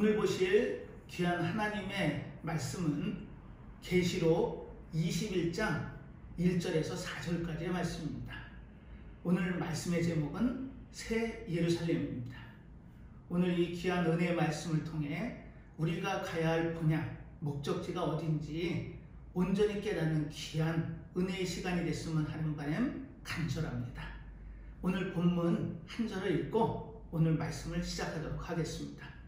오늘 보실 귀한 하나님의 말씀은 계시록 21장 1절에서 4절까지의 말씀입니다. 오늘 말씀의 제목은 새 예루살렘입니다. 오늘 이 귀한 은혜의 말씀을 통해 우리가 가야 할 분야, 목적지가 어딘지 온전히 깨닫는 귀한 은혜의 시간이 됐으면 하는 바람 간절합니다. 오늘 본문 한 절을 읽고 오늘 말씀을 시작하도록 하겠습니다.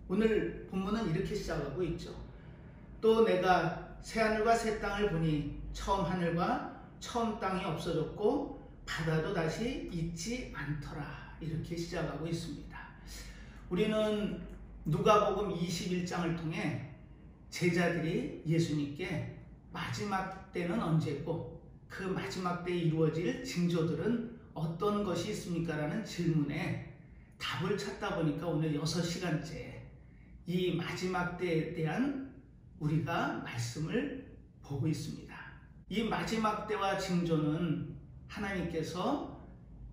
오늘 본문은 이렇게 시작하고 있죠. 또 내가 새하늘과 새 땅을 보니 처음 하늘과 처음 땅이 없어졌고 바다도 다시 있지 않더라. 이렇게 시작하고 있습니다. 우리는 누가복음 21장을 통해 제자들이 예수님께 마지막 때는 언제고 그 마지막 때에 이루어질 징조들은 어떤 것이 있습니까? 라는 질문에 답을 찾다 보니까 오늘 6시간째 이 마지막 때에 대한 우리가 말씀을 보고 있습니다. 이 마지막 때와 징조는 하나님께서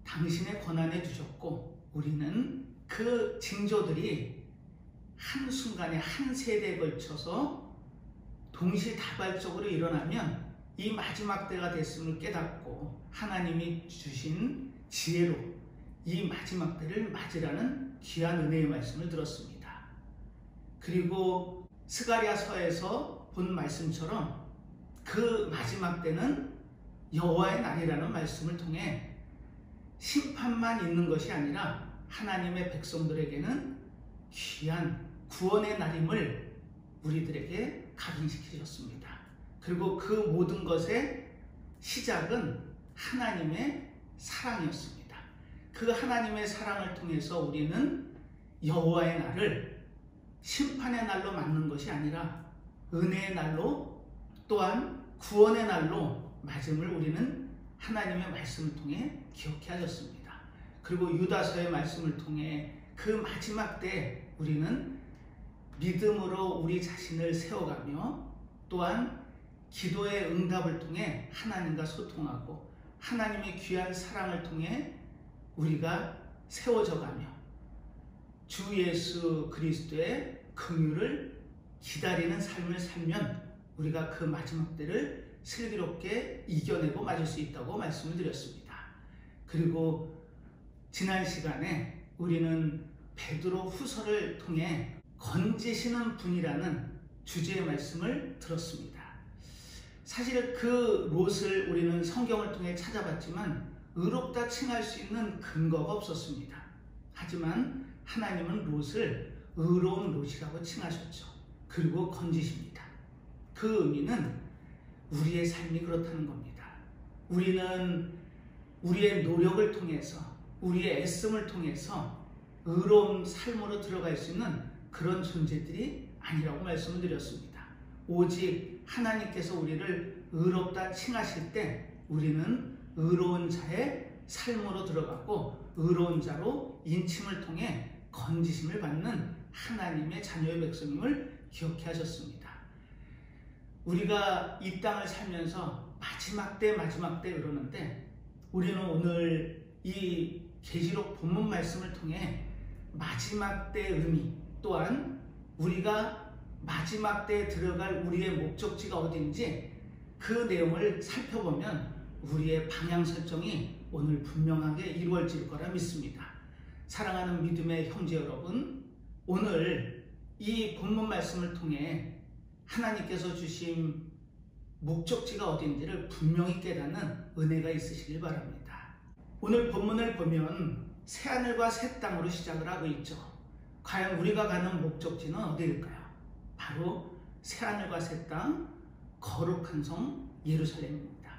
당신의 권한에 주셨고 우리는 그 징조들이 한순간에 한 세대에 걸쳐서 동시다발적으로 일어나면 이 마지막 때가 됐음을 깨닫고 하나님이 주신 지혜로 이 마지막 때를 맞으라는 귀한 은혜의 말씀을 들었습니다. 그리고 스가랴서에서 본 말씀처럼 그 마지막 때는 여호와의 날이라는 말씀을 통해 심판만 있는 것이 아니라 하나님의 백성들에게는 귀한 구원의 날임을 우리들에게 각인시키셨습니다. 그리고 그 모든 것의 시작은 하나님의 사랑이었습니다. 그 하나님의 사랑을 통해서 우리는 여호와의 날을 심판의 날로 맞는 것이 아니라 은혜의 날로 또한 구원의 날로 맞음을 우리는 하나님의 말씀을 통해 기억해 하셨습니다. 그리고 유다서의 말씀을 통해 그 마지막 때 우리는 믿음으로 우리 자신을 세워가며 또한 기도의 응답을 통해 하나님과 소통하고 하나님의 귀한 사랑을 통해 우리가 세워져가며 주 예수 그리스도의 긍휼을 기다리는 삶을 살면 우리가 그 마지막 때를 슬기롭게 이겨내고 맞을 수 있다고 말씀을 드렸습니다. 그리고 지난 시간에 우리는 베드로 후서를 통해 건지시는 분이라는 주제의 말씀을 들었습니다. 사실 그 롯을 우리는 성경을 통해 찾아봤지만 의롭다 칭할 수 있는 근거가 없었습니다. 하지만 하나님은 롯을 의로운 롯이라고 칭하셨죠. 그리고 건지십니다. 그 의미는 우리의 삶이 그렇다는 겁니다. 우리는 우리의 노력을 통해서 우리의 애씀을 통해서 의로운 삶으로 들어갈 수 있는 그런 존재들이 아니라고 말씀을 드렸습니다. 오직 하나님께서 우리를 의롭다 칭하실 때 우리는 의로운 자의 삶으로 들어가고 의로운 자로 인침을 통해 건지심을 받는 하나님의 자녀의 백성임을 기억해 하셨습니다. 우리가 이 땅을 살면서 마지막 때 그러는데 우리는 오늘 이 계시록 본문 말씀을 통해 마지막 때의 의미 또한 우리가 마지막 때에 들어갈 우리의 목적지가 어딘지 그 내용을 살펴보면 우리의 방향 설정이 오늘 분명하게 이루어질 거라 믿습니다. 사랑하는 믿음의 형제 여러분, 오늘 이 본문 말씀을 통해 하나님께서 주신 목적지가 어딘지를 분명히 깨닫는 은혜가 있으시길 바랍니다. 오늘 본문을 보면 새하늘과 새 땅으로 시작을 하고 있죠. 과연 우리가 가는 목적지는 어디일까요? 바로 새하늘과 새 땅, 거룩한 성 예루살렘입니다.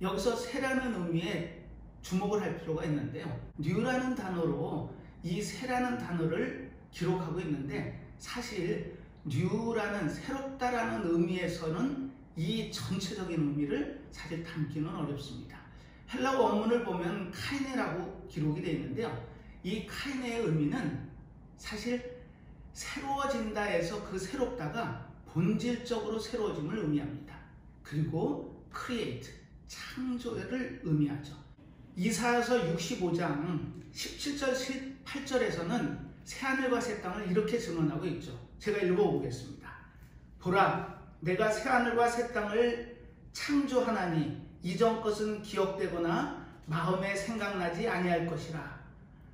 여기서 새라는 의미에 주목을 할 필요가 있는데요. 뉴라는 단어로 이 새라는 단어를 기록하고 있는데 사실 뉴라는 새롭다라는 의미에서는 이 전체적인 의미를 사실 담기는 어렵습니다. 헬라어 원문을 보면 카이네라고 기록이 되어 있는데요. 이 카이네의 의미는 사실 새로워진다에서 그 새롭다가 본질적으로 새로워짐을 의미합니다. 그리고 create, 창조를 의미하죠. 이사야서 65장 17절 18절에서는 새하늘과 새 땅을 이렇게 증언하고 있죠. 제가 읽어보겠습니다. 보라, 내가 새하늘과 새 땅을 창조하나니 이전 것은 기억되거나 마음에 생각나지 아니할 것이라.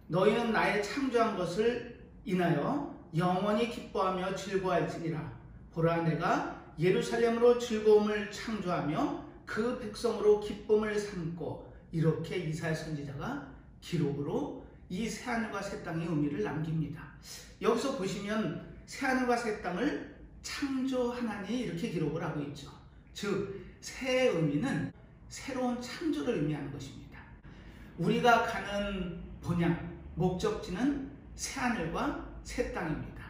너희는 나의 창조한 것을 인하여 영원히 기뻐하며 즐거워할지니라. 보라, 내가 예루살렘으로 즐거움을 창조하며 그 백성으로 기쁨을 삼고. 이렇게 이사야 선지자가 기록으로 이 새하늘과 새 땅의 의미를 남깁니다. 여기서 보시면 새하늘과 새 땅을 창조하나니 이렇게 기록을 하고 있죠. 즉 새의 의미는 새로운 창조를 의미하는 것입니다. 우리가 가는 본향, 목적지는 새하늘과 새 땅입니다.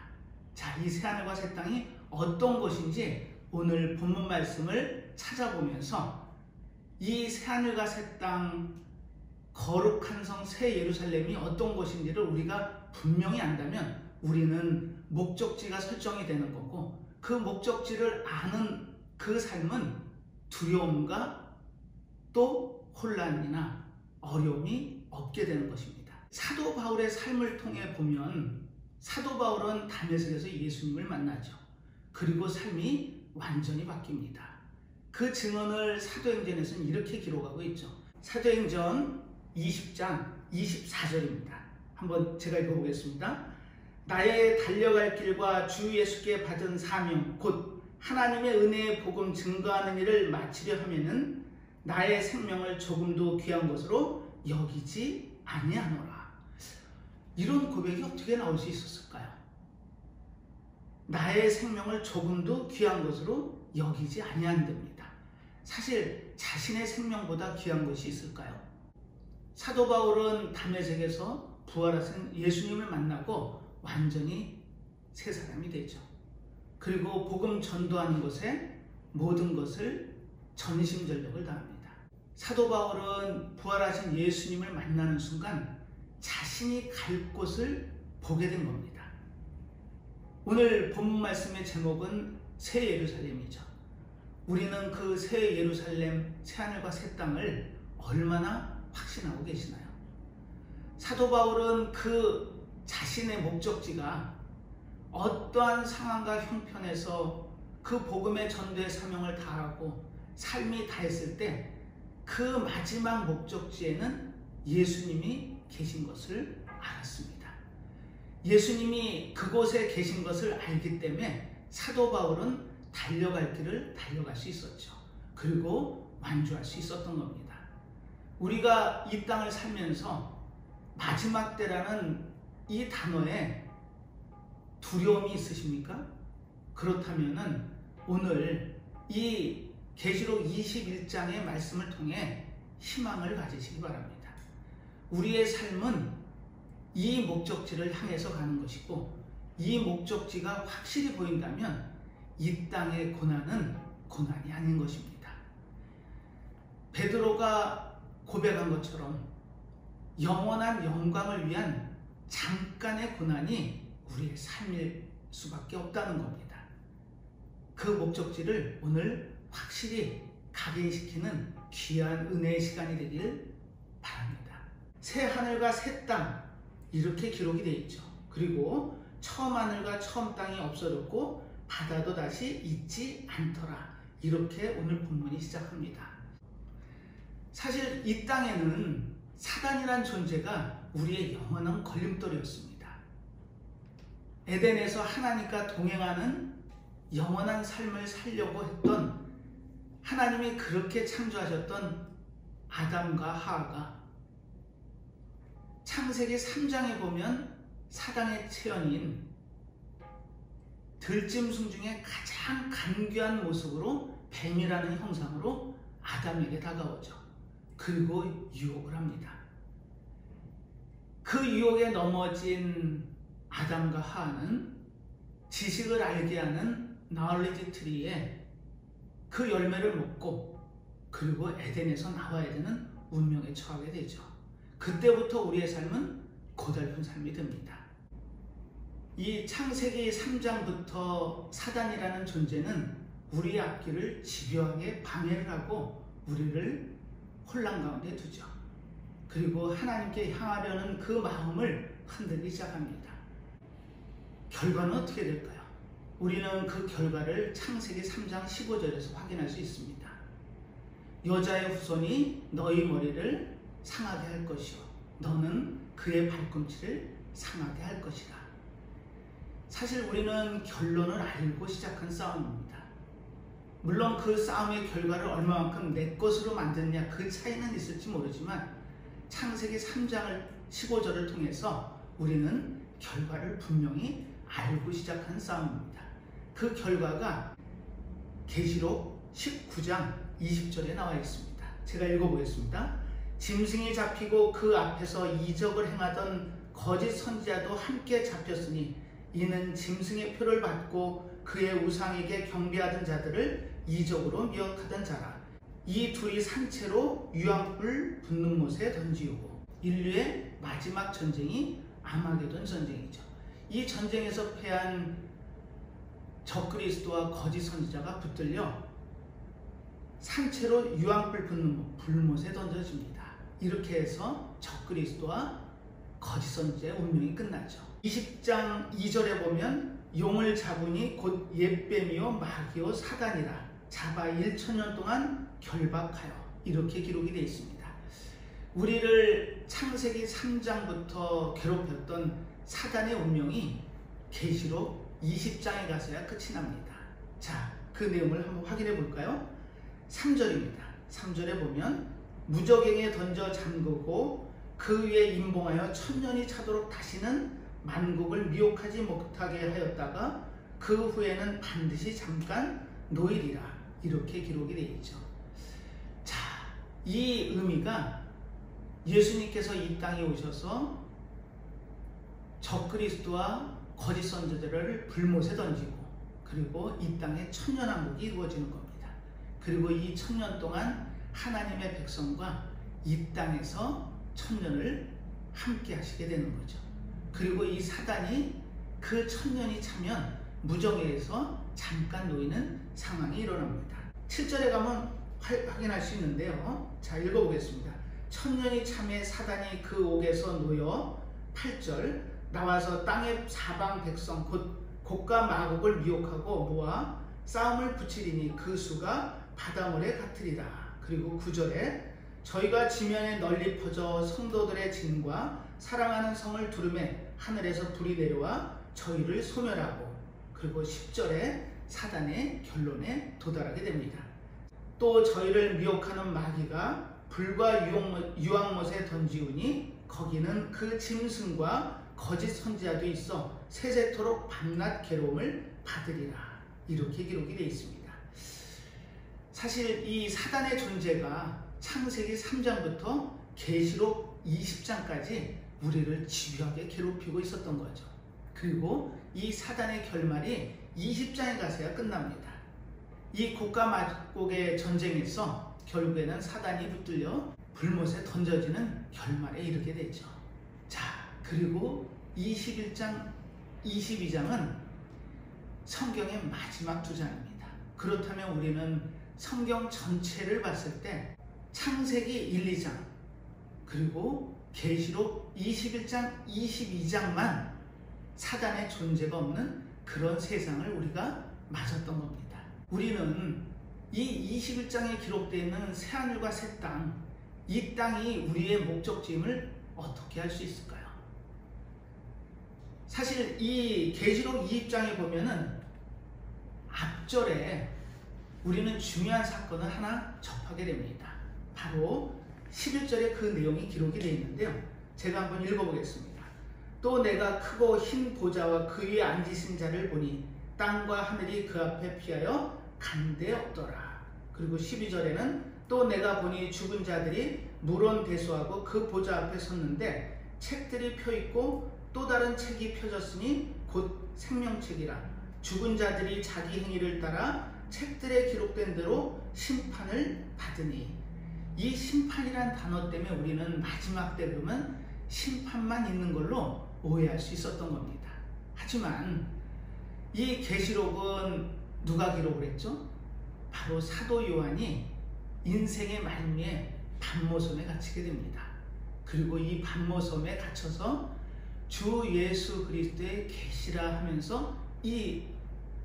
자, 이 새하늘과 새 땅이 어떤 것인지 오늘 본문 말씀을 찾아보면서 이 새하늘과 새 땅, 거룩한 성 새 예루살렘이 어떤 것인지를 우리가 분명히 안다면 우리는 목적지가 설정이 되는 거고, 그 목적지를 아는 그 삶은 두려움과 또 혼란이나 어려움이 없게 되는 것입니다. 사도 바울의 삶을 통해 보면 사도 바울은 다메섹에서 예수님을 만나죠. 그리고 삶이 완전히 바뀝니다. 그 증언을 사도행전에서는 이렇게 기록하고 있죠. 사도행전 20장 24절입니다. 한번 제가 읽어보겠습니다. 나의 달려갈 길과 주 예수께 받은 사명 곧 하나님의 은혜의 복음 증거하는 일을 마치려 하면은 나의 생명을 조금도 귀한 것으로 여기지 아니하노라. 이런 고백이 어떻게 나올 수 있었을까요? 나의 생명을 조금도 귀한 것으로 여기지 아니한답니다. 사실 자신의 생명보다 귀한 것이 있을까요? 사도 바울은 다메섹에서 부활하신 예수님을 만나고 완전히 새 사람이 되죠. 그리고 복음 전도하는 것에 모든 것을 전심전력을 다합니다. 사도 바울은 부활하신 예수님을 만나는 순간 자신이 갈 곳을 보게 된 겁니다. 오늘 본문 말씀의 제목은 새 예루살렘이죠. 우리는 그 새 예루살렘, 새하늘과 새 땅을 얼마나 확신하고 계시나요? 사도 바울은 그 자신의 목적지가 어떠한 상황과 형편에서 그 복음의 전도의 사명을 다하고 삶이 다했을 때 그 마지막 목적지에는 예수님이 계신 것을 알았습니다. 예수님이 그곳에 계신 것을 알기 때문에 사도 바울은 달려갈 길을 달려갈 수 있었죠. 그리고 완주할 수 있었던 겁니다. 우리가 이 땅을 살면서 마지막 때라는 이 단어에 두려움이 있으십니까? 그렇다면은 오늘 이 계시록 21장의 말씀을 통해 희망을 가지시기 바랍니다. 우리의 삶은 이 목적지를 향해서 가는 것이고, 이 목적지가 확실히 보인다면 이 땅의 고난은 고난이 아닌 것입니다. 베드로가 고백한 것처럼 영원한 영광을 위한 잠깐의 고난이 우리의 삶일 수밖에 없다는 겁니다. 그 목적지를 오늘 확실히 각인시키는 귀한 은혜의 시간이 되길 바랍니다. 새 하늘과 새 땅 이렇게 기록이 되어 있죠. 그리고 처음 하늘과 처음 땅이 없어졌고 바다도 다시 있지 않더라. 이렇게 오늘 본문이 시작합니다. 사실 이 땅에는 사단이란 존재가 우리의 영원한 걸림돌이었습니다. 에덴에서 하나님과 동행하는 영원한 삶을 살려고 했던, 하나님이 그렇게 창조하셨던 아담과 하와가 창세기 3장에 보면 사단의 체현인 들짐승 중에 가장 간교한 모습으로 뱀이라는 형상으로 아담에게 다가오죠. 그리고 유혹을 합니다. 그 유혹에 넘어진 아담과 하와는 지식을 알게 하는 knowledge tree의 그 열매를 먹고 그리고 에덴에서 나와야 되는 운명에 처하게 되죠. 그때부터 우리의 삶은 고달픈 삶이 됩니다. 이 창세기 3장부터 사단이라는 존재는 우리의 앞길을 집요하게 방해를 하고 우리를 혼란 가운데 두죠. 그리고 하나님께 향하려는 그 마음을 흔들기 시작합니다. 결과는 어떻게 될까요? 우리는 그 결과를 창세기 3장 15절에서 확인할 수 있습니다. 여자의 후손이 너희 머리를 상하게 할 것이요 너는 그의 발꿈치를 상하게 할 것이다. 사실 우리는 결론을 알고 시작한 싸움입니다. 물론 그 싸움의 결과를 얼마만큼 내 것으로 만드느냐 그 차이는 있을지 모르지만 창세기 3장을 15절을 통해서 우리는 결과를 분명히 알고 시작한 싸움입니다. 그 결과가 계시록 19장 20절에 나와 있습니다. 제가 읽어보겠습니다. 짐승이 잡히고 그 앞에서 이적을 행하던 거짓 선지자도 함께 잡혔으니 이는 짐승의 표를 받고 그의 우상에게 경배하던 자들을 이적으로 미혹하던 자라. 이 둘이 산채로 유황불 붙는 못에 던지우고. 인류의 마지막 전쟁이 아마게돈 전쟁이죠. 이 전쟁에서 패한 적그리스도와 거짓 선지자가 붙들려 산채로 유황불 붙는 불못에 던져집니다. 이렇게 해서 적그리스도와 거짓 선지자의 운명이 끝나죠. 20장 2절에 보면 용을 잡으니 곧 옛뱀이요 마귀요 사단이라 잡아 1,000년 동안 결박하여 이렇게 기록이 되어 있습니다. 우리를 창세기 3장부터 괴롭혔던 사단의 운명이 계시록 20장에 가서야 끝이 납니다. 자, 그 내용을 한번 확인해 볼까요? 3절입니다. 3절에 보면 무저갱에 던져 잠그고 그 위에 임봉하여 1000년이 차도록 다시는 만국을 미혹하지 못하게 하였다가 그 후에는 반드시 잠깐 노일이라 이렇게 기록이 되어 있죠. 자, 이 의미가 예수님께서 이 땅에 오셔서 적그리스도와 거짓 선지자들을 불못에 던지고 그리고 이 땅에 천년왕국이 이루어지는 겁니다. 그리고 이 1000년 동안 하나님의 백성과 이 땅에서 1000년을 함께 하시게 되는 거죠. 그리고 이 사단이 그 1000년이 차면 무정에서 잠깐 놓이는 상황이 일어납니다. 7절에 가면 확인할 수 있는데요. 자, 읽어보겠습니다. 1000년이 참에 사단이 그 옥에서 놓여 8절 나와서 땅의 사방 백성 곧 곡과 마곡을 미혹하고 모아 싸움을 붙이리니 그 수가 바다물에 같으리라. 그리고 9절에 저희가 지면에 널리 퍼져 성도들의 진과 사랑하는 성을 두르매 하늘에서 불이 내려와 저희를 소멸하고. 그리고 10절에 사단의 결론에 도달하게 됩니다. 또 저희를 미혹하는 마귀가 불과 유황못에 던지우니 거기는 그 짐승과 거짓 선지자도 있어 세세토록 밤낮 괴로움을 받으리라. 이렇게 기록이 되어 있습니다. 사실 이 사단의 존재가 창세기 3장부터 계시록 20장까지 우리를 집요하게 괴롭히고 있었던 거죠. 그리고 이 사단의 결말이 20장에 가서야 끝납니다. 이 곡과 마곡의 전쟁에서 결국에는 사단이 붙들려 불못에 던져지는 결말에 이르게 되죠. 자, 그리고 21장, 22장은 성경의 마지막 두 장입니다. 그렇다면 우리는 성경 전체를 봤을 때 창세기 1, 2장 그리고 계시록 21장, 22장만 사단의 존재가 없는 그런 세상을 우리가 맞았던 겁니다. 우리는 이 21장에 기록되어 있는 새하늘과 새 땅, 이 땅이 우리의 목적지임을 어떻게 할 수 있을까요? 사실 이 계시록 20장에 보면은 앞절에 우리는 중요한 사건을 하나 접하게 됩니다. 바로 11절에 그 내용이 기록이 되어 있는데요. 제가 한번 읽어보겠습니다. 또 내가 크고 흰 보좌와 그 위에 앉으신 자를 보니 땅과 하늘이 그 앞에 피하여 간데 없더라. 그리고 12절에는 또 내가 보니 죽은 자들이 물온대소하고 그 보좌 앞에 섰는데 책들이 펴있고 또 다른 책이 펴졌으니 곧 생명책이라. 죽은 자들이 자기 행위를 따라 책들에 기록된 대로 심판을 받으니. 이 심판이란 단어 때문에 우리는 마지막 때 그러면 심판만 있는 걸로 오해할 수 있었던 겁니다. 하지만 이 계시록은 누가 기록을 했죠? 바로 사도 요한이 인생의 말미에 반모섬에 갇히게 됩니다. 그리고 이 반모섬에 갇혀서 주 예수 그리스도의 계시라 하면서 이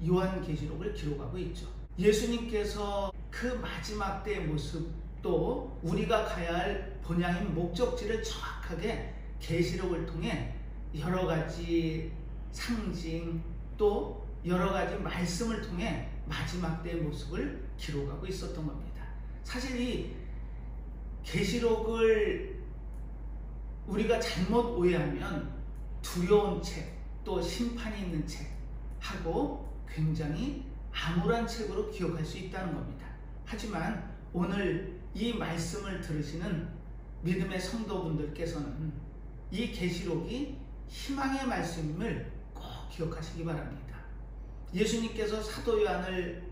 요한계시록을 기록하고 있죠. 예수님께서 그 마지막 때의 모습도 우리가 가야 할 본향인 목적지를 정확하게 계시록을 통해 여러 가지 상징 또 여러 가지 말씀을 통해 마지막 때의 모습을 기록하고 있었던 겁니다. 사실 이 계시록을 우리가 잘못 오해하면 두려운 책, 또 심판이 있는 책하고 굉장히 암울한 책으로 기억할 수 있다는 겁니다. 하지만 오늘 이 말씀을 들으시는 믿음의 성도분들께서는 이 계시록이 희망의 말씀임을 꼭 기억하시기 바랍니다. 예수님께서 사도 요한을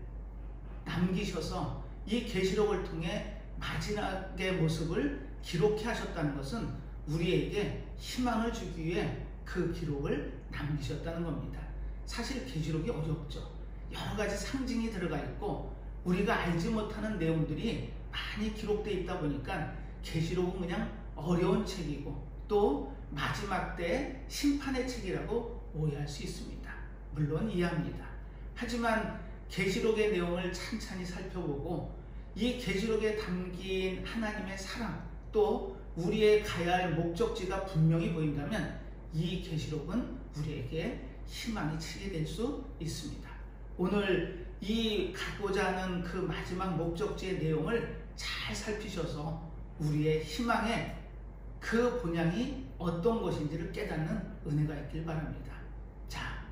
남기셔서 이 계시록을 통해 마지막의 모습을 기록해 하셨다는 것은 우리에게 희망을 주기 위해 그 기록을 남기셨다는 겁니다. 사실 계시록이 어렵죠. 여러 가지 상징이 들어가 있고 우리가 알지 못하는 내용들이 많이 기록되어 있다 보니까 계시록은 그냥 어려운 책이고 또 마지막 때 심판의 책이라고 오해할 수 있습니다. 물론 이해합니다. 하지만 계시록의 내용을 찬찬히 살펴보고 이 계시록에 담긴 하나님의 사랑 또 우리의 가야 할 목적지가 분명히 보인다면 이 계시록은 우리에게 희망이 치게 될 수 있습니다. 오늘 이 가고자 하는 그 마지막 목적지의 내용을 잘 살피셔서 우리의 희망의 그 본향이 어떤 것인지를 깨닫는 은혜가 있길 바랍니다. 자,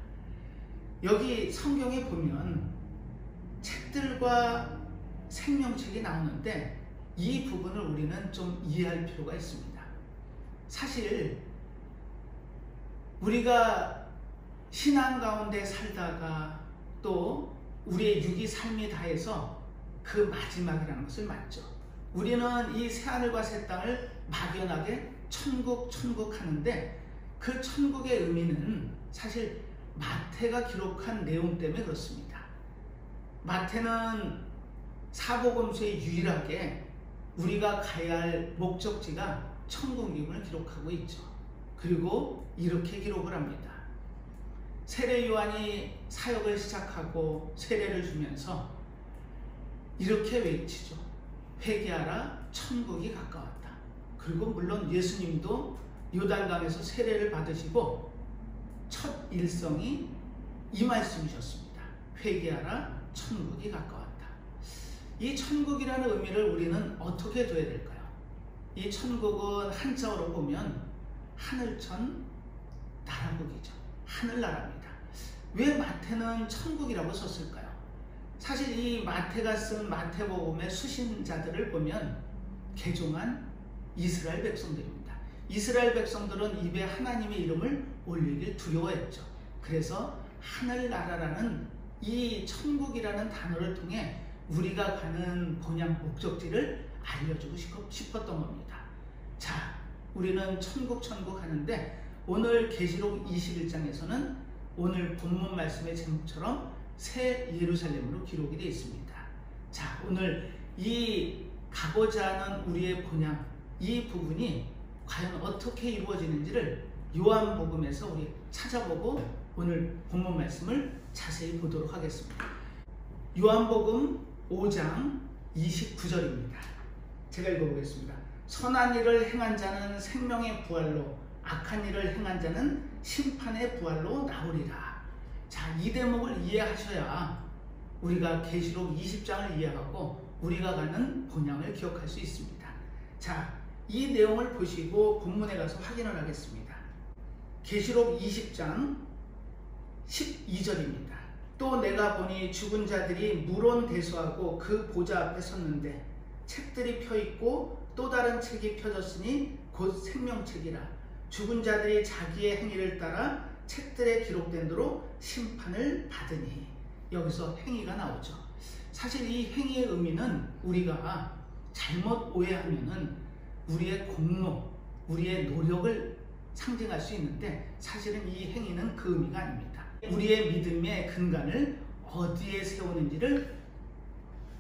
여기 성경에 보면 책들과 생명책이 나오는데 이 부분을 우리는 좀 이해할 필요가 있습니다. 사실 우리가 신앙 가운데 살다가 또 우리의 육이 삶이 다해서 그 마지막이라는 것을 맞죠. 우리는 이 새하늘과 새 땅을 막연하게 천국 하는데 그 천국의 의미는 사실 마태가 기록한 내용 때문에 그렇습니다. 마태는 사복음서에 유일하게 우리가 가야 할 목적지가 천국임을 기록하고 있죠. 그리고 이렇게 기록을 합니다. 세례 요한이 사역을 시작하고 세례를 주면서 이렇게 외치죠. 회개하라, 천국이 가까웠다. 그리고 물론 예수님도 요단강에서 세례를 받으시고 첫 일성이 이 말씀이셨습니다. 회개하라, 천국이 가까웠다. 이 천국이라는 의미를 우리는 어떻게 둬야 될까요? 이 천국은 한자어로 보면 하늘천 나라국이죠. 하늘나라입니다. 왜 마태는 천국이라고 썼을까요? 사실 이 마태가 쓴 마태복음의 수신자들을 보면 개종한 이스라엘 백성들입니다. 이스라엘 백성들은 입에 하나님의 이름을 올리길 두려워했죠. 그래서 하늘나라라는 이 천국이라는 단어를 통해 우리가 가는 본향 목적지를 알려주고 싶었던 겁니다. 자, 우리는 천국 하는데 오늘 계시록 21장에서는 오늘 본문 말씀의 제목처럼 새 예루살렘으로 기록이 되어 있습니다. 자, 오늘 이 가고자 하는 우리의 본향 이 부분이 과연 어떻게 이루어지는지를 요한복음에서 우리 찾아보고 오늘 본문 말씀을 자세히 보도록 하겠습니다. 요한복음 5장 29절입니다. 제가 읽어보겠습니다. 선한 일을 행한 자는 생명의 부활로 악한 일을 행한 자는 심판의 부활로 나오리라. 자, 이 대목을 이해하셔야 우리가 계시록 20장을 이해하고 우리가 가는 본향을 기억할 수 있습니다. 자, 이 내용을 보시고 본문에 가서 확인을 하겠습니다. 계시록 20장 12절입니다. 또 내가 보니 죽은 자들이 물온대소하고 그 보좌 앞에 섰는데 책들이 펴있고 또 다른 책이 펴졌으니 곧 생명책이라. 죽은 자들이 자기의 행위를 따라 책들에 기록된 대로 심판을 받으니. 여기서 행위가 나오죠. 사실 이 행위의 의미는 우리가 잘못 오해하면은 우리의 공로, 우리의 노력을 상징할 수 있는데 사실은 이 행위는 그 의미가 아닙니다. 우리의 믿음의 근간을 어디에 세우는지를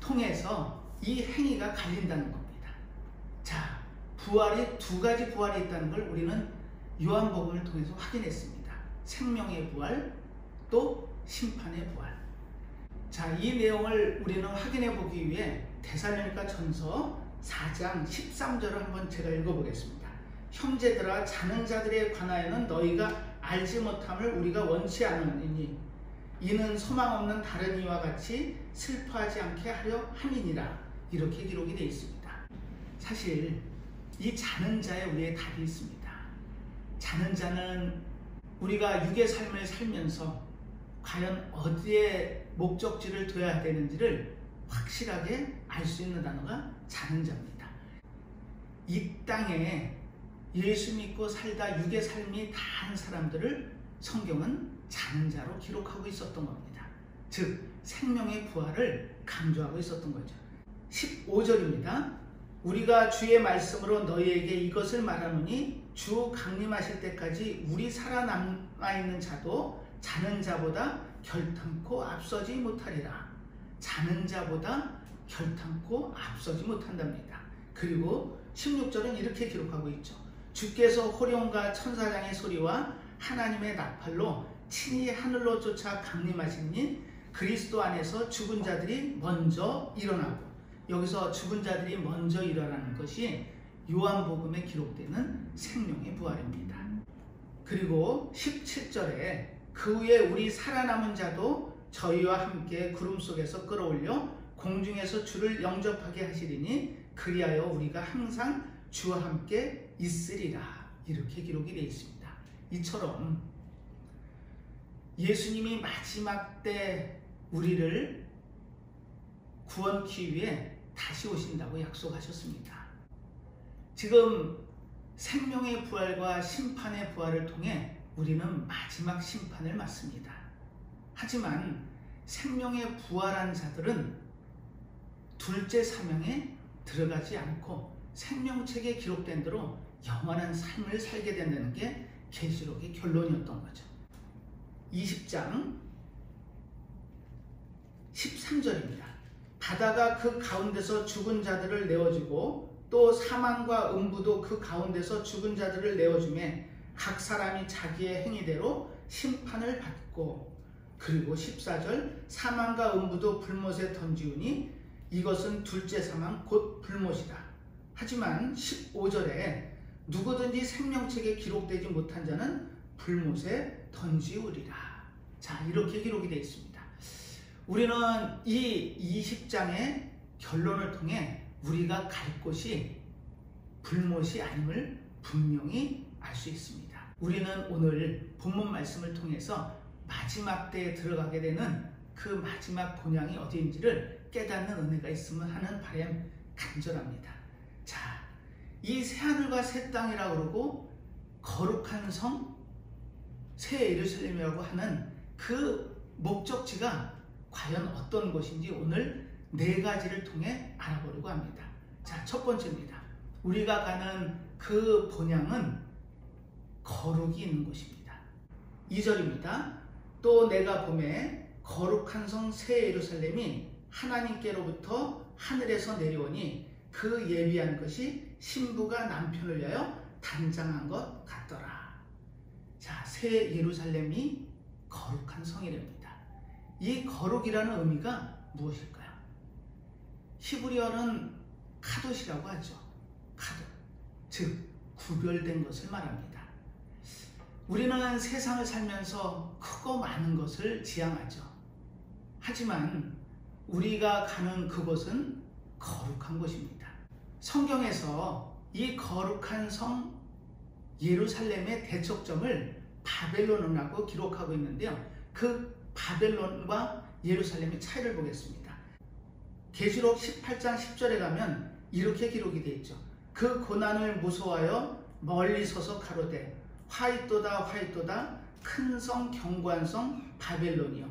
통해서 이 행위가 갈린다는 겁니다. 자, 부활이 두 가지 부활이 있다는 걸 우리는 요한복음을 통해서 확인했습니다. 생명의 부활, 또 심판의 부활. 자, 이 내용을 우리는 확인해 보기 위해 데살로니가 전서 4장 13절을 한번 제가 읽어보겠습니다. 형제들아, 자는 자들에 관하여는 너희가 알지 못함을 우리가 원치 않으니 이는 소망 없는 다른 이와 같이 슬퍼하지 않게 하려 함이니라. 이렇게 기록이 되어 있습니다. 사실 이 자는 자에 우리의 답이 있습니다. 자는 자는 우리가 육의 삶을 살면서 과연 어디에 목적지를 둬야 되는지를 확실하게 알 수 있는 단어가 자는 자입니다. 이 땅에 예수 믿고 살다 육의 삶이 다한 사람들을 성경은 자는 자로 기록하고 있었던 겁니다. 즉 생명의 부활을 강조하고 있었던 거죠. 15절입니다. 우리가 주의 말씀으로 너희에게 이것을 말하노니 주 강림하실 때까지 우리 살아남아있는 자도 자는 자보다 결탄코 앞서지 못하리라. 자는 자보다 결탄코 앞서지 못한답니다. 그리고 16절은 이렇게 기록하고 있죠. 주께서 호령과 천사장의 소리와 하나님의 나팔로 친히 하늘로 쫓아 강림하시니 그리스도 안에서 죽은 자들이 먼저 일어나고, 여기서 죽은 자들이 먼저 일어나는 것이 요한복음에 기록되는 생명의 부활입니다. 그리고 17절에 그 후에 우리 살아남은 자도 저희와 함께 구름 속에서 끌어올려 공중에서 주를 영접하게 하시리니 그리하여 우리가 항상 주와 함께 있으리라. 이렇게 기록이 되어 있습니다. 이처럼 예수님이 마지막 때 우리를 구원하기 위해 다시 오신다고 약속하셨습니다. 지금 생명의 부활과 심판의 부활을 통해 우리는 마지막 심판을 맞습니다. 하지만 생명의 부활한 자들은 둘째 사명에 들어가지 않고 생명책에 기록된 대로 영원한 삶을 살게 된다는 게 계시록의 결론이었던 거죠. 20장 13절입니다. 바다가 그 가운데서 죽은 자들을 내어주고 또 사망과 음부도 그 가운데서 죽은 자들을 내어주매 각 사람이 자기의 행위대로 심판을 받고, 그리고 14절 사망과 음부도 불못에 던지우니 이것은 둘째 사망 곧 불못이다. 하지만 15절에 누구든지 생명책에 기록되지 못한 자는 불못에 던지우리라. 자, 이렇게 기록이 되어 있습니다. 우리는 이 20장의 결론을 통해 우리가 갈 곳이 불못이 아님을 분명히 알 수 있습니다. 우리는 오늘 본문 말씀을 통해서 마지막 때에 들어가게 되는 그 마지막 본향이 어디인지를 깨닫는 은혜가 있으면 하는 바람 간절합니다. 자, 이 새하늘과 새 땅이라고 그러고 거룩한 성, 새 예루살렘이라고 하는 그 목적지가 과연 어떤 곳인지 오늘 네 가지를 통해 알아보려고 합니다. 자, 첫 번째입니다. 우리가 가는 그 본향은 거룩이 있는 곳입니다. 2절입니다. 또 내가 보매 거룩한 성 새 예루살렘이 하나님께로부터 하늘에서 내려오니 그 예비한 것이 신부가 남편을 위하여 단장한 것 같더라. 자, 새 예루살렘이 거룩한 성이랍니다. 이 거룩이라는 의미가 무엇일까요? 히브리어는 카도시라고 하죠. 카도, 즉 구별된 것을 말합니다. 우리는 세상을 살면서 크고 많은 것을 지향하죠. 하지만 우리가 가는 그곳은 거룩한 곳입니다. 성경에서 이 거룩한 성 예루살렘의 대척점을 바벨론이라고 기록하고 있는데요. 그 바벨론과 예루살렘의 차이를 보겠습니다. 계시록 18장 10절에 가면 이렇게 기록이 되어 있죠. 그 고난을 무서워하여 멀리 서서 가로되 화이또다 화이또다 큰 성 견고한 성 바벨론이요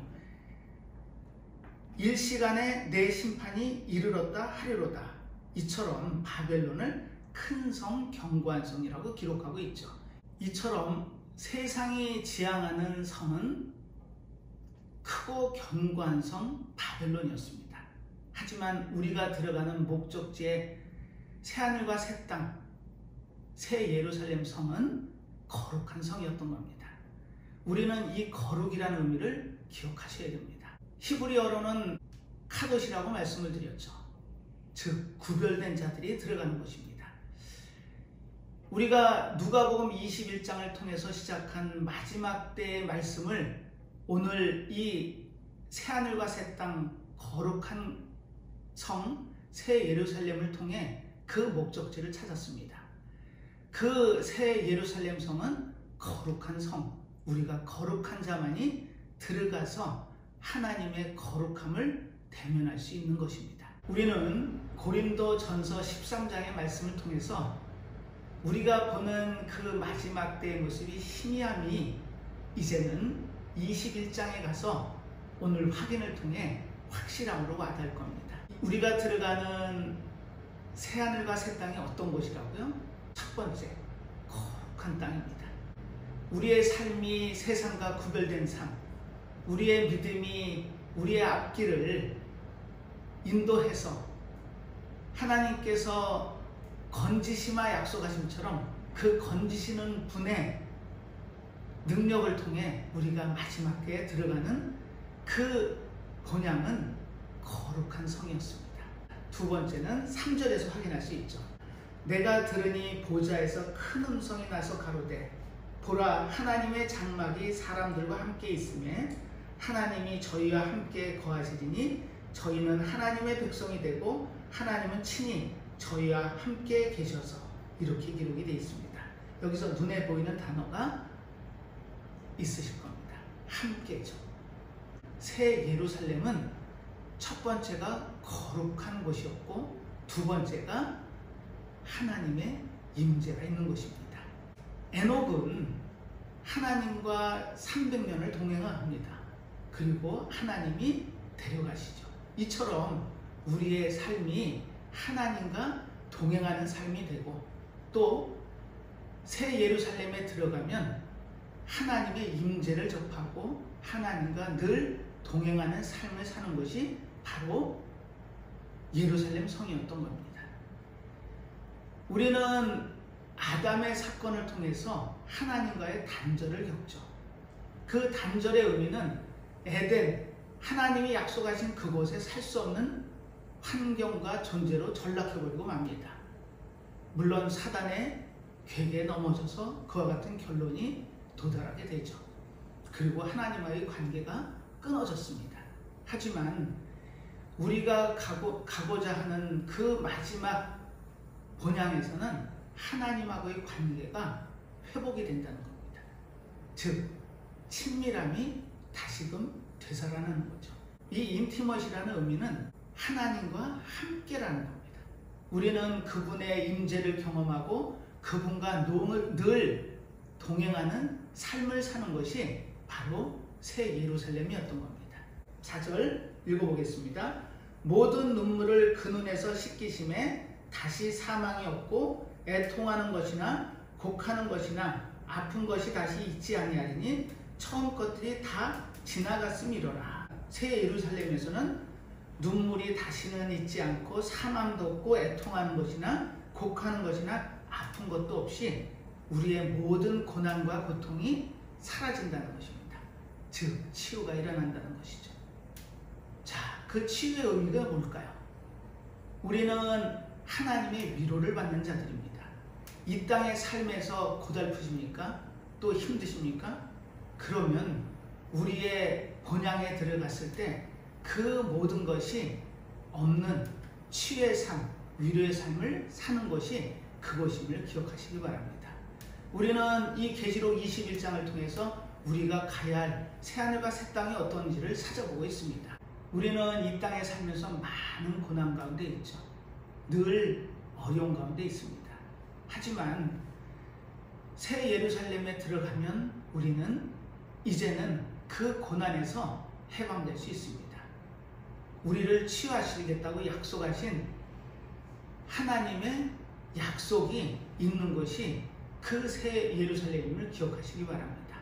일시간에 내 심판이 이르렀다 하리로다. 이처럼 바벨론을 큰 성 견고한 성이라고 기록하고 있죠. 이처럼 세상이 지향하는 성은 크고 견고한 성 바벨론이었습니다. 하지만 우리가 들어가는 목적지의 새하늘과 새 땅, 새 예루살렘 성은 거룩한 성이었던 겁니다. 우리는 이 거룩이라는 의미를 기억하셔야 됩니다. 히브리어로는 카도시라고 말씀을 드렸죠. 즉 구별된 자들이 들어가는 것입니다. 우리가 누가복음 21장을 통해서 시작한 마지막 때의 말씀을 오늘 이 새하늘과 새 땅 거룩한 성 새 예루살렘을 통해 그 목적지를 찾았습니다. 그 새 예루살렘 성은 거룩한 성, 우리가 거룩한 자만이 들어가서 하나님의 거룩함을 대면할 수 있는 것입니다. 우리는 고린도전서 13장의 말씀을 통해서 우리가 보는 그 마지막 때의 모습이 희미함이 이제는 21장에 가서 오늘 확인을 통해 확실함으로 와닿을 겁니다. 우리가 들어가는 새하늘과 새 땅이 어떤 곳이라고요? 첫 번째, 거룩한 땅입니다. 우리의 삶이 세상과 구별된 삶, 우리의 믿음이 우리의 앞길을 인도해서 하나님께서 건지시마 약속하심처럼 그 건지시는 분의 능력을 통해 우리가 마지막 때에 들어가는 그 본향은 거룩한 성이었습니다. 두 번째는 3절에서 확인할 수 있죠. 내가 들으니 보좌에서 큰 음성이 나서 가로되 보라 하나님의 장막이 사람들과 함께 있음에 하나님이 저희와 함께 거하시리니 저희는 하나님의 백성이 되고 하나님은 친히 저희와 함께 계셔서 이렇게 기록이 되어 있습니다. 여기서 눈에 보이는 단어가 있으실 겁니다. 함께죠. 새 예루살렘은 첫 번째가 거룩한 곳이었고 두 번째가 하나님의 임재가 있는 곳입니다. 에녹은 하나님과 300년을 동행합니다. 그리고 하나님이 데려가시죠. 이처럼 우리의 삶이 하나님과 동행하는 삶이 되고 또 새 예루살렘에 들어가면 하나님의 임재를 접하고 하나님과 늘 동행하는 삶을 사는 것이 바로 예루살렘 성이었던 겁니다. 우리는 아담의 사건을 통해서 하나님과의 단절을 겪죠. 그 단절의 의미는 에덴, 하나님이 약속하신 그곳에 살 수 없는 환경과 존재로 전락해버리고 맙니다. 물론 사단의 괴계에 넘어져서 그와 같은 결론이 도달하게 되죠. 그리고 하나님과의 관계가 끊어졌습니다. 하지만 우리가 가고자 하는 그 마지막 본향에서는 하나님하고의 관계가 회복이 된다는 겁니다. 즉 친밀함이 다시금 되살아나는 거죠. 이 인티머시라는 의미는 하나님과 함께라는 겁니다. 우리는 그분의 임재를 경험하고 그분과 늘 동행하는 삶을 사는 것이 바로 새 예루살렘이었던 겁니다. 4절 읽어보겠습니다. 모든 눈물을 그 눈에서 씻기심에 다시 사망이 없고 애통하는 것이나 곡하는 것이나 아픈 것이 다시 있지 아니하리니 처음 것들이 다 지나갔음이로라. 새 예루살렘에서는 눈물이 다시는 있지 않고 사망도 없고 애통하는 것이나 곡하는 것이나 아픈 것도 없이 우리의 모든 고난과 고통이 사라진다는 것입니다. 즉 치유가 일어난다는 것이죠. 자, 그 치유의 의미가 뭘까요? 우리는 하나님의 위로를 받는 자들입니다. 이 땅의 삶에서 고달프십니까? 또 힘드십니까? 그러면 우리의 본향에 들어갔을 때 그 모든 것이 없는 치유의 삶, 위로의 삶을 사는 것이 그것임을 기억하시기 바랍니다. 우리는 이 계시록 21장을 통해서 우리가 가야 할 새하늘과 새 땅이 어떤지를 찾아보고 있습니다. 우리는 이 땅에 살면서 많은 고난 가운데 있죠. 늘 어려운 가운데 있습니다. 하지만 새 예루살렘에 들어가면 우리는 이제는 그 고난에서 해방될 수 있습니다. 우리를 치유하시겠다고 약속하신 하나님의 약속이 있는 것이 그 새 예루살렘을 기억하시기 바랍니다.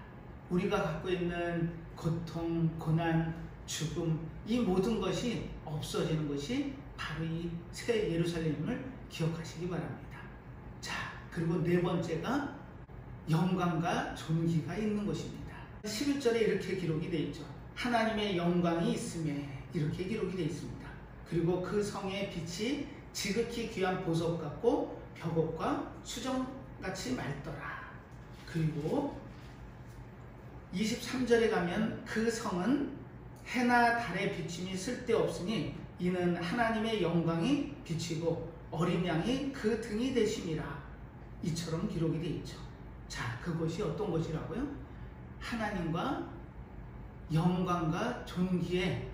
우리가 갖고 있는 고통, 고난, 죽음, 이 모든 것이 없어지는 것이 바로 이 새 예루살렘을 기억하시기 바랍니다. 자, 그리고 네 번째가 영광과 존귀가 있는 것입니다. 11절에 이렇게 기록이 되어 있죠. 하나님의 영광이 있음에 이렇게 기록이 되어 있습니다. 그리고 그 성의 빛이 지극히 귀한 보석 같고 벽옥과 수정같이 맑더라. 그리고 23절에 가면 그 성은 해나 달의 비침이 쓸데없으니 이는 하나님의 영광이 비치고 어린 양이 그 등이 되심이라. 이처럼 기록이 되어 있죠. 자, 그것이 어떤 것이라고요? 하나님과 영광과 존귀의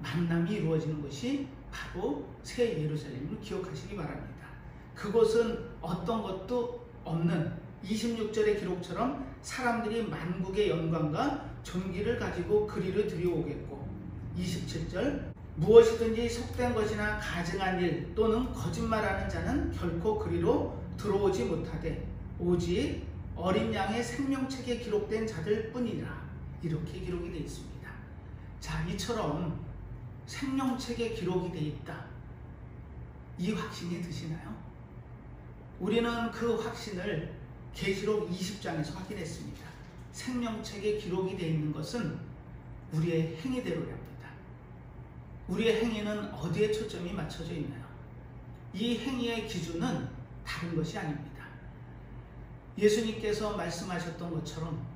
만남이 이루어지는 것이 바로 새 예루살렘을 기억하시기 바랍니다. 그것은 어떤 것도 없는 26절의 기록처럼 사람들이 만국의 영광과 존귀를 가지고 그리로 들여오겠고, 27절 무엇이든지 속된 것이나 가증한 일 또는 거짓말하는 자는 결코 그리로 들어오지 못하되 오직 어린 양의 생명책에 기록된 자들 뿐이라. 이렇게 기록이 되어 있습니다. 자, 이처럼 생명책에 기록이 되어 있다. 이 확신이 드시나요? 우리는 그 확신을 계시록 20장에서 확인했습니다. 생명책에 기록이 되어 있는 것은 우리의 행위대로랍니다. 우리의 행위는 어디에 초점이 맞춰져 있나요? 이 행위의 기준은 다른 것이 아닙니다. 예수님께서 말씀하셨던 것처럼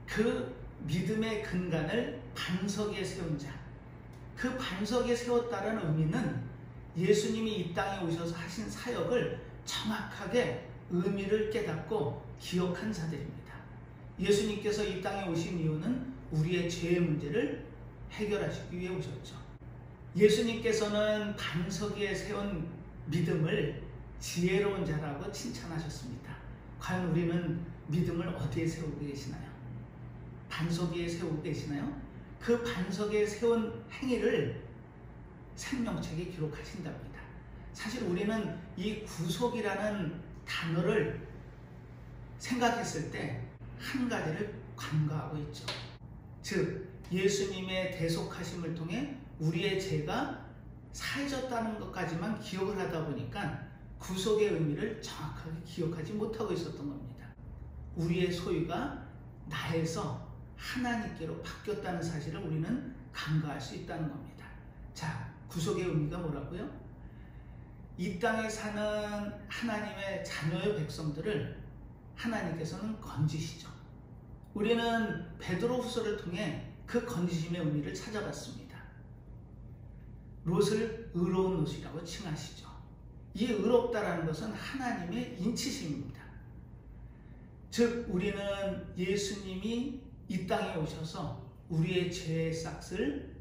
그 믿음의 근간을 반석에 세운 자, 그 반석에 세웠다는 의미는 예수님이 이 땅에 오셔서 하신 사역을 정확하게 의미를 깨닫고 기억한 자들입니다. 예수님께서 이 땅에 오신 이유는 우리의 죄의 문제를 해결하시기 위해 오셨죠. 예수님께서는 반석 위에 세운 믿음을 지혜로운 자라고 칭찬하셨습니다. 과연 우리는 믿음을 어디에 세우고 계시나요? 반석 위에 세우고 계시나요? 그 반석에 세운 행위를 생명책에 기록하신답니다. 사실 우리는 이 구속이라는 단어를 생각했을 때 한 가지를 간과하고 있죠. 즉, 예수님의 대속하심을 통해 우리의 죄가 사해졌다는 것까지만 기억을 하다 보니까 구속의 의미를 정확하게 기억하지 못하고 있었던 겁니다. 우리의 소유가 나에서 하나님께로 바뀌었다는 사실을 우리는 간과할 수 있다는 겁니다. 자, 구속의 의미가 뭐라고요? 이 땅에 사는 하나님의 자녀의 백성들을 하나님께서는 건지시죠. 우리는 베드로후서를 통해 그 건지심의 의미를 찾아봤습니다. 롯을 의로운 롯이라고 칭하시죠. 이 의롭다라는 것은 하나님의 인치심입니다. 즉, 우리는 예수님이 이 땅에 오셔서 우리의 죄의 싹을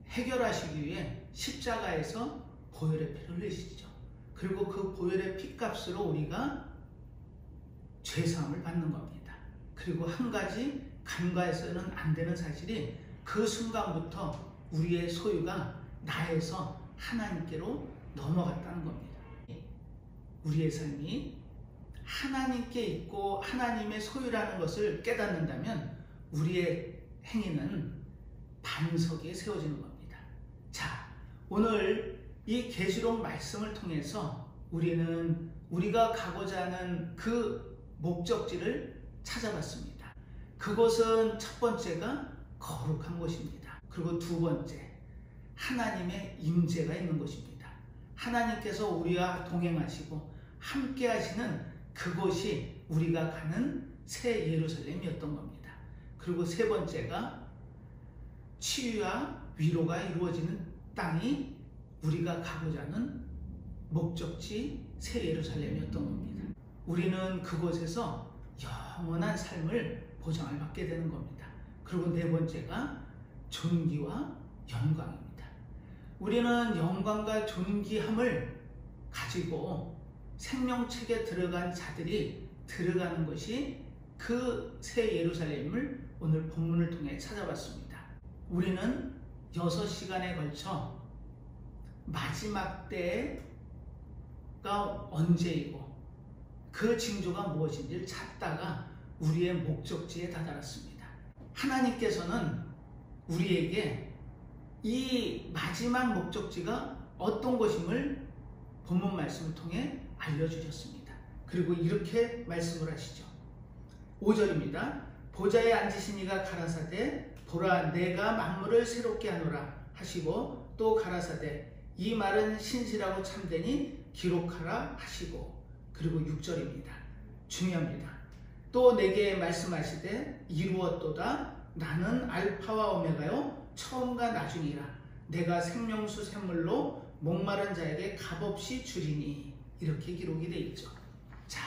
해결하시기 위해 십자가에서 보혈의 피를 흘리시죠. 그리고 그 보혈의 피값으로 우리가 죄사함을 받는 겁니다. 그리고 한 가지 간과해서는 안 되는 사실이 그 순간부터 우리의 소유가 나에서 하나님께로 넘어갔다는 겁니다. 우리의 삶이 하나님께 있고 하나님의 소유라는 것을 깨닫는다면 우리의 행위는 반석에 세워지는 겁니다. 자, 오늘 이 계시록 말씀을 통해서 우리는 우리가 가고자 하는 그 목적지를 찾아봤습니다. 그것은 첫 번째가 거룩한 것입니다. 그리고 두 번째, 하나님의 임재가 있는 것입니다. 하나님께서 우리와 동행하시고 함께 하시는 그곳이 우리가 가는 새 예루살렘이었던 겁니다. 그리고 세 번째가 치유와 위로가 이루어지는 땅이 우리가 가고자 하는 목적지 새 예루살렘이었던 겁니다. 우리는 그곳에서 영원한 삶을 보장을 받게 되는 겁니다. 그리고 네 번째가 존귀와 영광입니다. 우리는 영광과 존귀함을 가지고 생명책에 들어간 자들이 들어가는 것이 그 새 예루살렘을 오늘 본문을 통해 찾아봤습니다. 우리는 6시간에 걸쳐 마지막 때가 언제이고 그 징조가 무엇인지를 찾다가 우리의 목적지에 다다랐습니다. 하나님께서는 우리에게 이 마지막 목적지가 어떤 것임을 본문 말씀을 통해 알려주셨습니다. 그리고 이렇게 말씀을 하시죠. 5절입니다. 보좌에 앉으신 이가 가라사대 보라 내가 만물을 새롭게 하노라 하시고 또 가라사대 이 말은 신실하고 참되니 기록하라 하시고, 그리고 6절입니다. 중요합니다. 또 내게 말씀하시되 이루었도다 나는 알파와 오메가요 처음과 나중이라 내가 생명수 샘물로 목마른 자에게 값없이 주리니, 이렇게 기록이 되어 있죠. 자,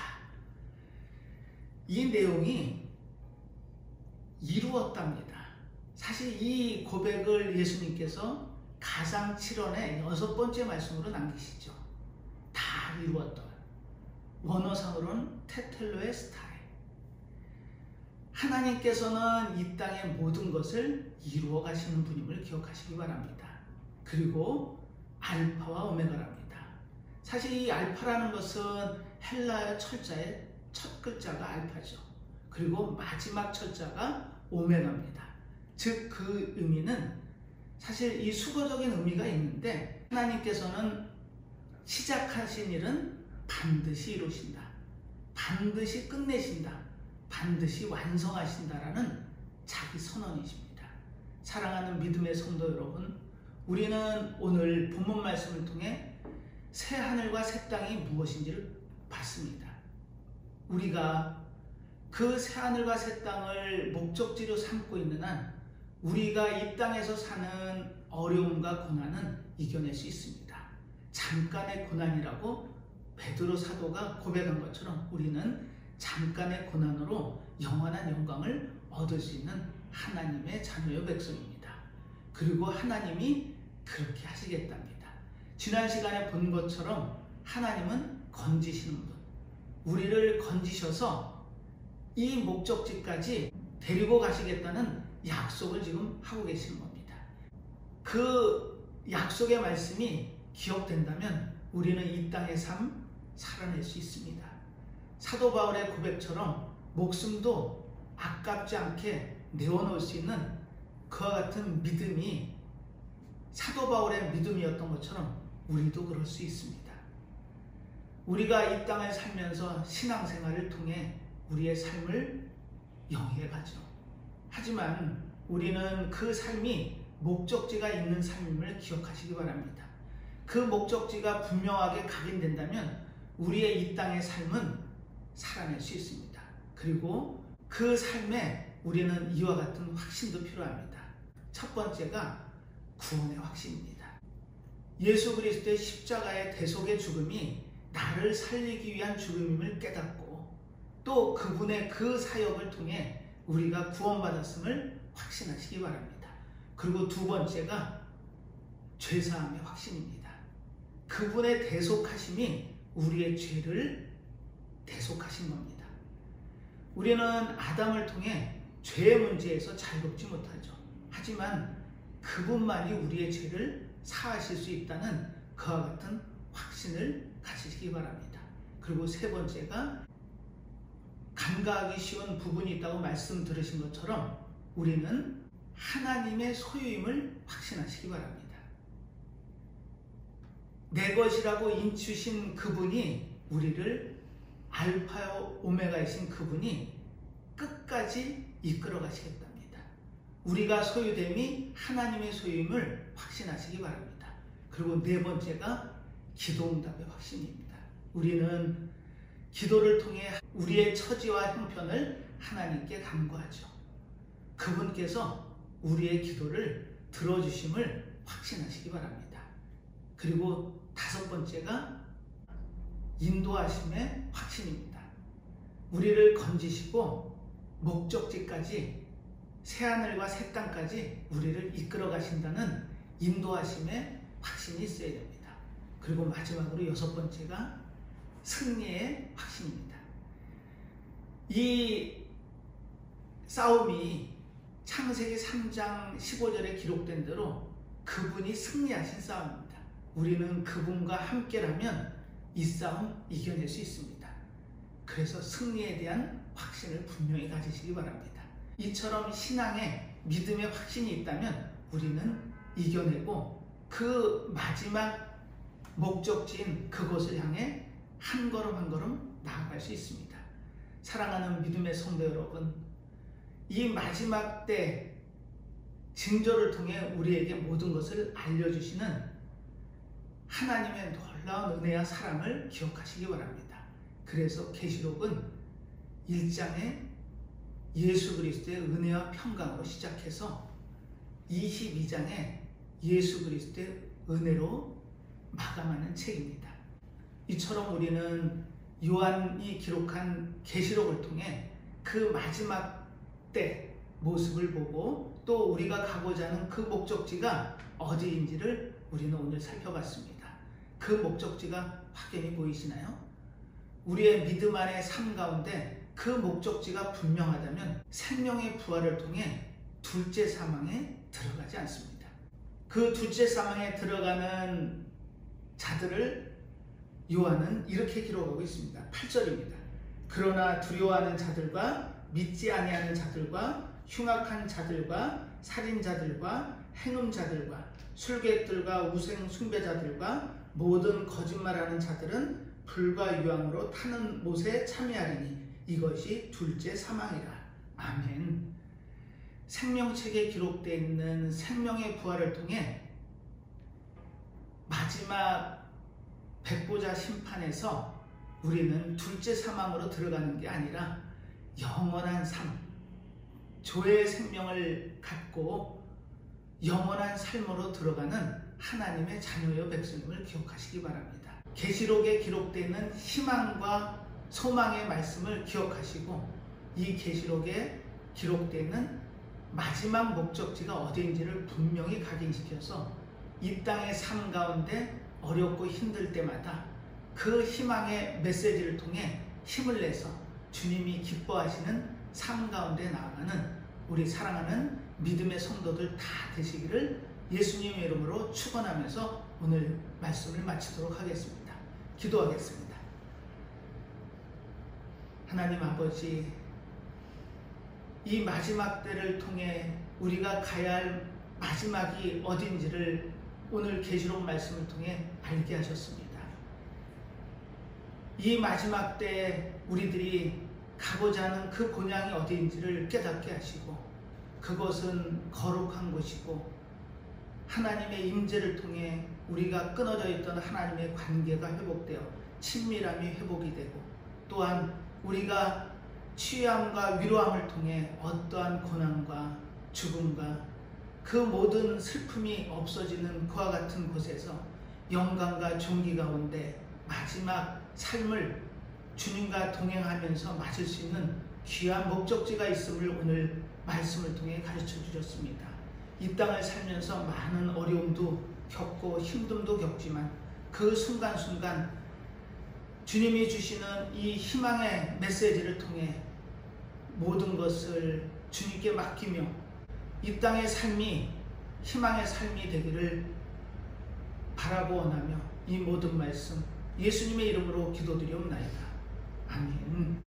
이 내용이 이루었답니다. 사실 이 고백을 예수님께서 가상 7원의 6번째 말씀으로 남기시죠. 다 이루었던, 원어상으로는 테텔로의 스타일. 하나님께서는 이 땅의 모든 것을 이루어 가시는 분임을 기억하시기 바랍니다. 그리고 알파와 오메가랍니다. 사실 이 알파라는 것은 헬라어 철자의 첫 글자가 알파죠. 그리고 마지막 철자가 오메가입니다. 즉 그 의미는 사실 이 수거적인 의미가 있는데, 하나님께서는 시작하신 일은 반드시 이루신다, 반드시 끝내신다, 반드시 완성하신다라는 자기 선언이십니다. 사랑하는 믿음의 성도 여러분, 우리는 오늘 본문 말씀을 통해 새 하늘과 새 땅이 무엇인지를 봤습니다. 우리가 그 새 하늘과 새 땅을 목적지로 삼고 있는 한 우리가 이 땅에서 사는 어려움과 고난은 이겨낼 수 있습니다. 잠깐의 고난이라고 베드로 사도가 고백한 것처럼 우리는 잠깐의 고난으로 영원한 영광을 얻을 수 있는 하나님의 자녀의 백성입니다. 그리고 하나님이 그렇게 하시겠답니다. 지난 시간에 본 것처럼 하나님은 건지시는 분, 우리를 건지셔서 이 목적지까지 데리고 가시겠다는 약속을 지금 하고 계시는 겁니다. 그 약속의 말씀이 기억된다면 우리는 이 땅의 삶 살아낼 수 있습니다. 사도 바울의 고백처럼 목숨도 아깝지 않게 내어놓을 수 있는 그와 같은 믿음이 사도 바울의 믿음이었던 것처럼 우리도 그럴 수 있습니다. 우리가 이 땅을 살면서 신앙생활을 통해 우리의 삶을 영위해 가죠. 하지만 우리는 그 삶이 목적지가 있는 삶임을 기억하시기 바랍니다. 그 목적지가 분명하게 각인된다면 우리의 이 땅의 삶은 살아낼 수 있습니다. 그리고 그 삶에 우리는 이와 같은 확신도 필요합니다. 첫 번째가 구원의 확신입니다. 예수 그리스도의 십자가의 대속의 죽음이 나를 살리기 위한 죽음임을 깨닫고 또 그분의 그 사역을 통해 우리가 구원받았음을 확신하시기 바랍니다. 그리고 두 번째가 죄사함의 확신입니다. 그분의 대속하심이 우리의 죄를 대속하신 겁니다. 우리는 아담을 통해 죄의 문제에서 자유롭지 못하죠. 하지만 그분만이 우리의 죄를 사하실 수 있다는 그와 같은 확신을 가지시기 바랍니다. 그리고 세 번째가 간과하기 쉬운 부분이 있다고 말씀 들으신 것처럼 우리는 하나님의 소유임을 확신하시기 바랍니다. 내 것이라고 인치신 그분이 우리를 알파요 오메가이신 그분이 끝까지 이끌어 가시겠답니다. 우리가 소유됨이 하나님의 소유임을 확신하시기 바랍니다. 그리고 네 번째가 기도응답의 확신입니다. 우리는 기도를 통해 우리의 처지와 형편을 하나님께 간구하죠. 그분께서 우리의 기도를 들어주심을 확신하시기 바랍니다. 그리고 다섯 번째가 인도하심의 확신입니다. 우리를 건지시고 목적지까지 새하늘과 새 땅까지 우리를 이끌어 가신다는 인도하심의 확신이 있어야 됩니다. 그리고 마지막으로 여섯 번째가 승리의 확신입니다. 이 싸움이 창세기 3장 15절에 기록된 대로 그분이 승리하신 싸움입니다. 우리는 그분과 함께라면 이 싸움 이겨낼 수 있습니다. 그래서 승리에 대한 확신을 분명히 가지시기 바랍니다. 이처럼 신앙에 믿음의 확신이 있다면 우리는 이겨내고 그 마지막 목적지인 그곳을 향해 한 걸음 한 걸음 나아갈 수 있습니다. 사랑하는 믿음의 성도 여러분, 이 마지막 때 징조를 통해 우리에게 모든 것을 알려주시는 하나님의 놀라운 은혜와 사랑을 기억하시기 바랍니다. 그래서 계시록은 1장에 예수 그리스도의 은혜와 평강으로 시작해서 22장에 예수 그리스도의 은혜로 마감하는 책입니다. 이처럼 우리는 요한이 기록한 계시록을 통해 그 마지막 때 모습을 보고 또 우리가 가고자 하는 그 목적지가 어디인지를 우리는 오늘 살펴봤습니다. 그 목적지가 확연히 보이시나요? 우리의 믿음 안의 삶 가운데 그 목적지가 분명하다면 생명의 부활을 통해 둘째 사망에 들어가지 않습니다. 그 둘째 사망에 들어가는 자들을 요한은 이렇게 기록하고 있습니다. 8절입니다. 그러나 두려워하는 자들과 믿지 아니하는 자들과 흉악한 자들과 살인자들과 행음자들과 술객들과 우생 숭배자들과 모든 거짓말하는 자들은 불과 유황으로 타는 못에 참여하리니 이것이 둘째 사망이라. 아멘. 생명책에 기록되어 있는 생명의 부활을 통해 마지막 백보자 심판에서 우리는 둘째 사망으로 들어가는 게 아니라 영원한 삶, 조의 생명을 갖고 영원한 삶으로 들어가는 하나님의 자녀여 백성임을 기억하시기 바랍니다. 계시록에 기록되어 있는 희망과 소망의 말씀을 기억하시고 이 계시록에 기록되어 있는 마지막 목적지가 어디인지를 분명히 각인시켜서 이 땅의 삶 가운데 어렵고 힘들 때마다 그 희망의 메시지를 통해 힘을 내서 주님이 기뻐하시는 삶 가운데 나아가는 우리 사랑하는 믿음의 성도들 다 되시기를 예수님의 이름으로 축원하면서 오늘 말씀을 마치도록 하겠습니다. 기도하겠습니다. 하나님 아버지, 이 마지막 때를 통해 우리가 가야 할 마지막이 어딘지를 오늘 계시록 말씀을 통해 알게 하셨습니다. 이 마지막 때 우리들이 가고자 하는 그 본향이 어디인지를 깨닫게 하시고 그것은 거룩한 곳이고 하나님의 임재를 통해 우리가 끊어져 있던 하나님의 관계가 회복되어 친밀함이 회복이 되고 또한 우리가 취함과 위로함을 통해 어떠한 고난과 죽음과 그 모든 슬픔이 없어지는 그와 같은 곳에서 영광과 존귀 가운데 마지막 삶을 주님과 동행하면서 맞을 수 있는 귀한 목적지가 있음을 오늘 말씀을 통해 가르쳐 주셨습니다. 이 땅을 살면서 많은 어려움도 겪고 힘듦도 겪지만 그 순간순간 주님이 주시는 이 희망의 메시지를 통해 모든 것을 주님께 맡기며 이 땅의 삶이 희망의 삶이 되기를 바라고 원하며 이 모든 말씀 예수님의 이름으로 기도드리옵나이다. 아멘.